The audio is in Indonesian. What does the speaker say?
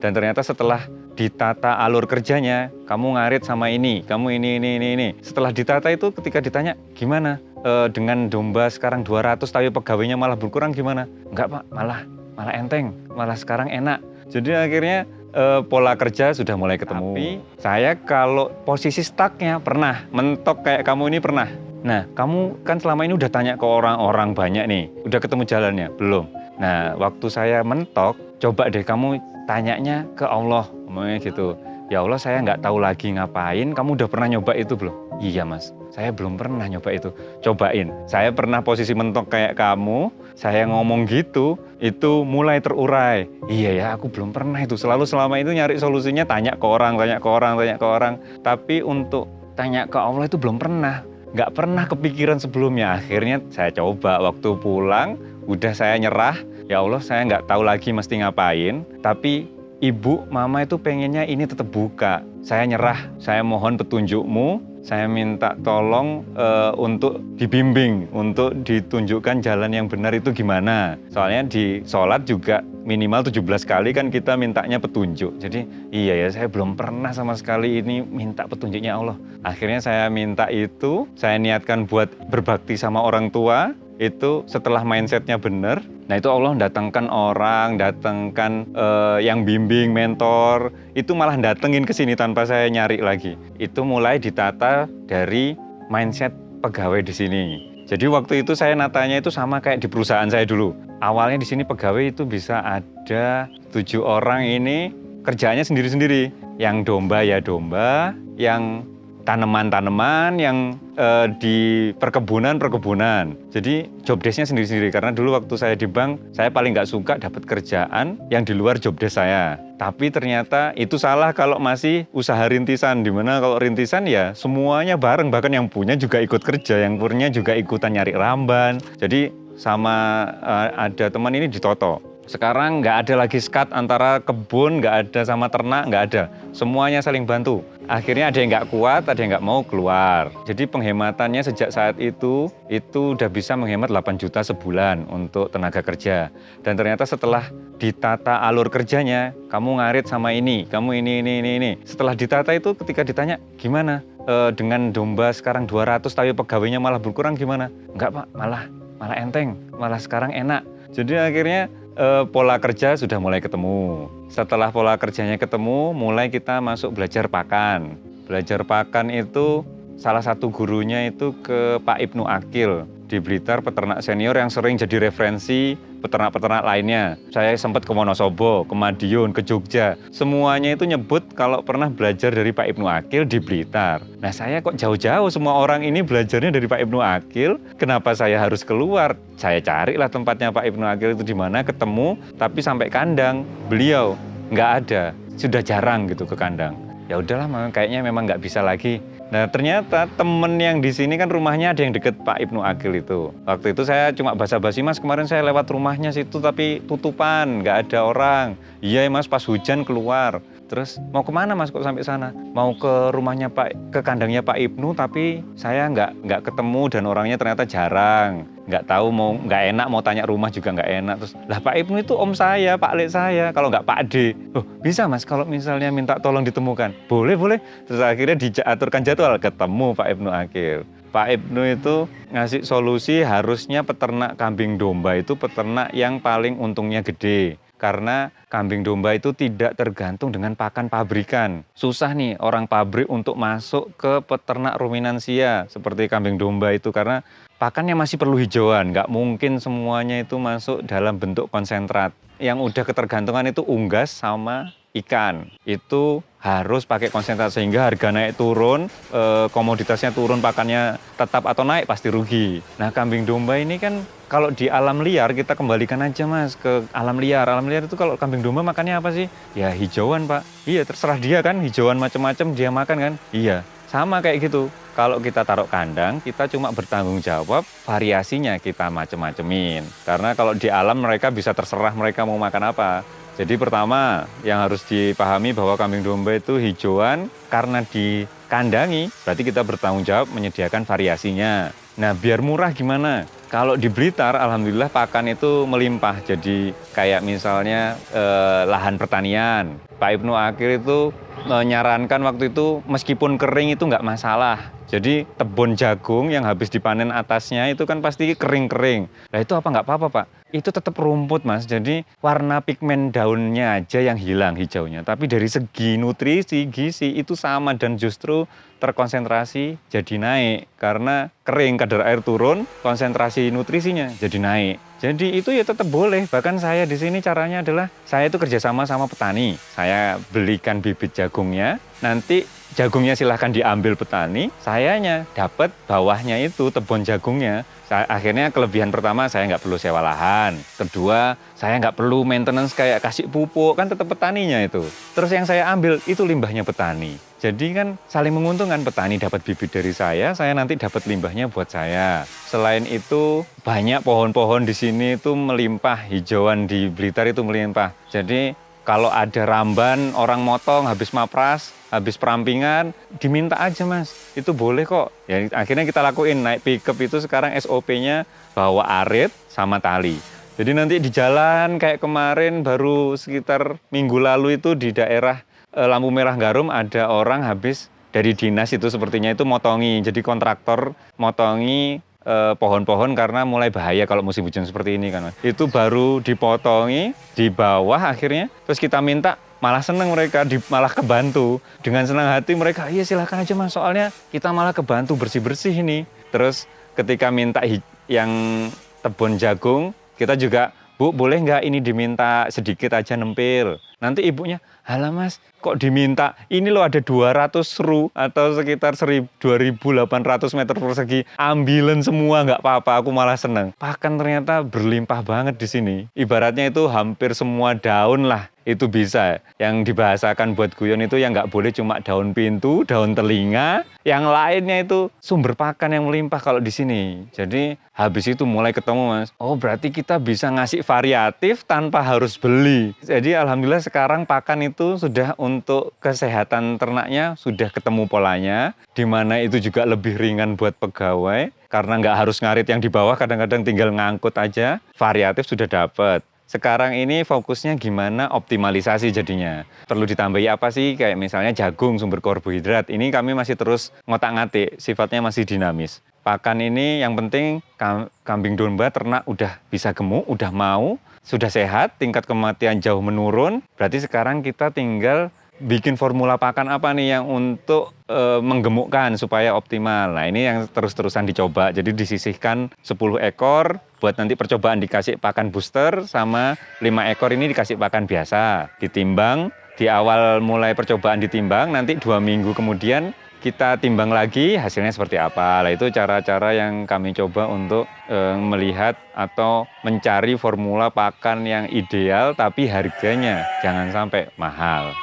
Dan ternyata setelah ditata alur kerjanya, kamu ngarit sama ini, kamu ini. Setelah ditata itu ketika ditanya, gimana? Dengan domba sekarang 200 tapi pegawainya malah berkurang gimana? Enggak Pak, malah enteng, malah sekarang enak. Jadi akhirnya pola kerja sudah mulai ketemu. Tapi saya kalau posisi stucknya pernah, mentok kayak kamu ini pernah. Nah, kamu kan selama ini udah tanya ke orang-orang banyak nih, udah ketemu jalannya? Belum. Nah, waktu saya mentok, coba deh kamu tanyanya ke Allah, ngomongnya gitu. Ya Allah, saya nggak tahu lagi ngapain, kamu udah pernah nyoba itu belum? Iya Mas, saya belum pernah nyoba itu. Cobain, saya pernah posisi mentok kayak kamu, saya ngomong gitu, itu mulai terurai. Iya ya, aku belum pernah itu, selalu selama itu nyari solusinya tanya ke orang. Tapi untuk tanya ke Allah itu belum pernah. Nggak pernah kepikiran sebelumnya. Akhirnya saya coba waktu pulang, udah saya nyerah. Ya Allah, saya nggak tahu lagi mesti ngapain, tapi ibu, mama itu pengennya ini tetap buka. Saya nyerah, saya mohon petunjukmu, saya minta tolong untuk dibimbing, untuk ditunjukkan jalan yang benar itu gimana. Soalnya di sholat juga minimal 17 kali kan kita mintanya petunjuk. Jadi iya ya, saya belum pernah sama sekali ini minta petunjuknya Allah. Akhirnya saya minta itu, saya niatkan buat berbakti sama orang tua. Itu setelah mindsetnya benar, nah itu Allah datangkan orang, datangkan yang bimbing, mentor, itu malah datengin ke sini tanpa saya nyari lagi. Itu mulai ditata dari mindset pegawai di sini. Jadi waktu itu saya natanya itu sama kayak di perusahaan saya dulu. Awalnya di sini pegawai itu bisa ada 7 orang ini kerjaannya sendiri-sendiri. Yang domba ya domba, yang tanaman-tanaman, yang di perkebunan. Jadi job desk-nya sendiri-sendiri. Karena dulu waktu saya di bank, saya paling nggak suka dapat kerjaan yang di luar job desk saya. Tapi ternyata itu salah kalau masih usaha rintisan. Dimana kalau rintisan ya semuanya bareng. Bahkan yang punya juga ikut kerja, yang punya juga ikutan nyari ramban. Jadi sama ada teman ini ditoto. Sekarang nggak ada lagi sekat antara kebun, nggak ada sama ternak, nggak ada. Semuanya saling bantu. Akhirnya ada yang nggak kuat, ada yang nggak mau keluar. Jadi penghematannya sejak saat itu udah bisa menghemat 8 juta sebulan untuk tenaga kerja. Dan ternyata setelah ditata alur kerjanya, kamu ngarit sama ini, kamu ini. Setelah ditata itu ketika ditanya, gimana? Dengan domba sekarang 200 tapi pegawainya malah berkurang gimana? Enggak Pak, malah enteng, malah sekarang enak. Jadi akhirnya pola kerja sudah mulai ketemu. Setelah pola kerjanya ketemu, mulai kita masuk belajar pakan. Belajar pakan itu salah satu gurunya itu ke Pak Ibnu Akil di Blitar, peternak senior yang sering jadi referensi peternak-peternak lainnya. Saya sempat ke Wonosobo, ke Madiun, ke Jogja. Semuanya itu nyebut kalau pernah belajar dari Pak Ibnu Akil di Blitar. Nah saya kok jauh-jauh semua orang ini belajarnya dari Pak Ibnu Akil, kenapa saya harus keluar? Saya carilah tempatnya Pak Ibnu Akil itu di mana, ketemu, tapi sampai kandang beliau nggak ada, sudah jarang gitu ke kandang. Ya udahlah, kayaknya memang nggak bisa lagi. Nah ternyata temen yang di sini kan rumahnya ada yang deket Pak Ibnu Akil itu. Waktu itu saya cuma basa-basi, Mas kemarin saya lewat rumahnya situ tapi tutupan, nggak ada orang. Iya Mas, pas hujan keluar. Terus mau kemana Mas kok sampai sana? Mau ke rumahnya ke kandangnya Pak Ibnu tapi saya nggak ketemu dan orangnya ternyata jarang. Nggak tahu nggak enak mau tanya rumah juga nggak enak. Terus lah Pak Ibnu itu om saya, Pak Lek saya, kalau nggak Pak D. Oh bisa Mas kalau misalnya minta tolong ditemukan? Boleh. Terus akhirnya diaturkan jadwal ketemu Pak Ibnu Akil. Pak Ibnu itu ngasih solusi harusnya peternak kambing domba itu peternak yang paling untungnya gede. Karena kambing domba itu tidak tergantung dengan pakan pabrikan. Susah nih orang pabrik untuk masuk ke peternak ruminansia seperti kambing domba itu karena pakannya masih perlu hijauan. Nggak mungkin semuanya itu masuk dalam bentuk konsentrat. Yang udah ketergantungan itu unggas sama ikan. Itu harus pakai konsentrat sehingga harga naik turun, komoditasnya turun, pakannya tetap atau naik pasti rugi. Nah kambing domba ini kan kalau di alam liar kita kembalikan aja Mas ke alam liar. Alam liar itu kalau kambing domba makannya apa sih? Ya hijauan Pak. Iya terserah dia kan, hijauan macam-macam dia makan kan? Iya, sama kayak gitu. Kalau kita taruh kandang, kita cuma bertanggung jawab variasinya kita macam-macamin. Karena kalau di alam mereka bisa terserah mereka mau makan apa. Jadi pertama yang harus dipahami bahwa kambing domba itu hijauan karena dikandangi, berarti kita bertanggung jawab menyediakan variasinya. Nah biar murah gimana? Kalau di Blitar alhamdulillah pakan itu melimpah, jadi kayak misalnya lahan pertanian. Pak Ibnu Akir itu menyarankan waktu itu meskipun kering itu nggak masalah. Jadi tebon jagung yang habis dipanen atasnya itu kan pasti kering-kering. Nah itu apa nggak apa-apa Pak? Itu tetap rumput Mas, jadi warna pigmen daunnya aja yang hilang hijaunya. Tapi dari segi nutrisi, gizi itu sama dan justru terkonsentrasi jadi naik. Karena kering, kadar air turun, konsentrasi nutrisinya jadi naik. Jadi itu ya tetap boleh. Bahkan saya di sini caranya adalah saya itu kerjasama sama petani. Saya belikan bibit jagungnya, nanti jagungnya silahkan diambil petani, sayanya dapat bawahnya itu tebon jagungnya. Akhirnya kelebihan pertama saya nggak perlu sewa lahan. Kedua, saya nggak perlu maintenance kayak kasih pupuk, kan tetap petaninya itu. Terus yang saya ambil itu limbahnya petani. Jadi kan saling menguntungkan, petani dapat bibit dari saya nanti dapat limbahnya buat saya. Selain itu banyak pohon-pohon di sini itu melimpah, hijauan di Blitar itu melimpah. Jadi kalau ada ramban, orang motong, habis mapras, habis perampingan, diminta aja Mas. Itu boleh kok. Ya, akhirnya kita lakuin, naik pickup itu sekarang SOP-nya bawa arit sama tali. Jadi nanti di jalan kayak kemarin baru sekitar minggu lalu itu di daerah Lampu Merah Garum ada orang habis dari dinas itu sepertinya itu motongi. Jadi kontraktor motongi pohon-pohon karena mulai bahaya kalau musim hujan seperti ini kan Mas. Itu baru dipotongi di bawah akhirnya, terus kita minta, malah seneng mereka, malah kebantu. Dengan senang hati mereka, iya silahkan aja Mas, soalnya kita malah kebantu bersih-bersih ini. Terus ketika minta yang tebon jagung, kita juga, Bu boleh nggak ini diminta sedikit aja nempil. Nanti ibunya, halah Mas, kok diminta? Ini loh ada 200 ru atau sekitar 2.800 meter persegi. Ambilan semua nggak apa-apa, aku malah seneng. Pakan ternyata berlimpah banget di sini. Ibaratnya itu hampir semua daun lah itu bisa. Yang dibahasakan buat guyon itu yang nggak boleh cuma daun pintu, daun telinga. Yang lainnya itu sumber pakan yang melimpah kalau di sini. Jadi habis itu mulai ketemu Mas. Oh berarti kita bisa ngasih variatif tanpa harus beli. Jadi alhamdulillah sekarang pakan itu sudah untuk kesehatan ternaknya sudah ketemu polanya, di mana itu juga lebih ringan buat pegawai karena nggak harus ngarit yang di bawah, kadang-kadang tinggal ngangkut aja, variatif sudah dapat. Sekarang ini fokusnya gimana optimalisasi jadinya. Perlu ditambahi apa sih, kayak misalnya jagung sumber karbohidrat. Ini kami masih terus ngotak-ngatik, sifatnya masih dinamis. Pakan ini yang penting kambing domba ternak udah bisa gemuk, udah mau, sudah sehat, tingkat kematian jauh menurun. Berarti sekarang kita tinggal bikin formula pakan apa nih yang untuk menggemukkan supaya optimal. Nah ini yang terus-terusan dicoba. Jadi disisihkan 10 ekor buat nanti percobaan dikasih pakan booster, sama 5 ekor ini dikasih pakan biasa. Ditimbang, di awal mulai percobaan ditimbang, nanti 2 minggu kemudian kita timbang lagi hasilnya seperti apa. Nah itu cara-cara yang kami coba untuk melihat atau mencari formula pakan yang ideal tapi harganya jangan sampai mahal.